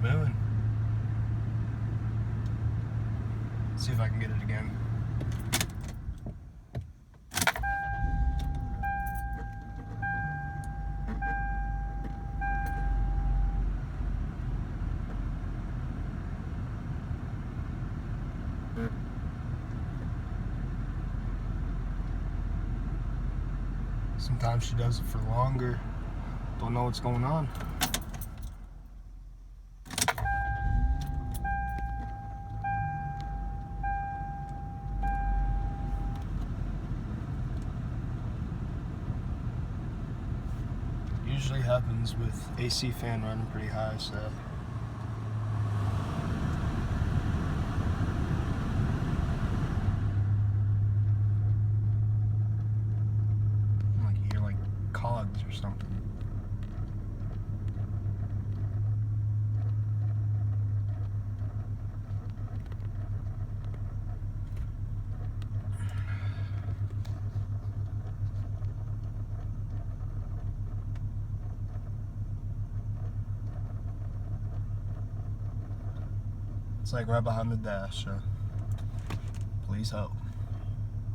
mooing. See if I can get it again. Sometimes she does it for longer. Don't know what's going on. Usually happens with AC fan running pretty high, so. Like you hear like cogs or something. It's like right behind the dash, so please help.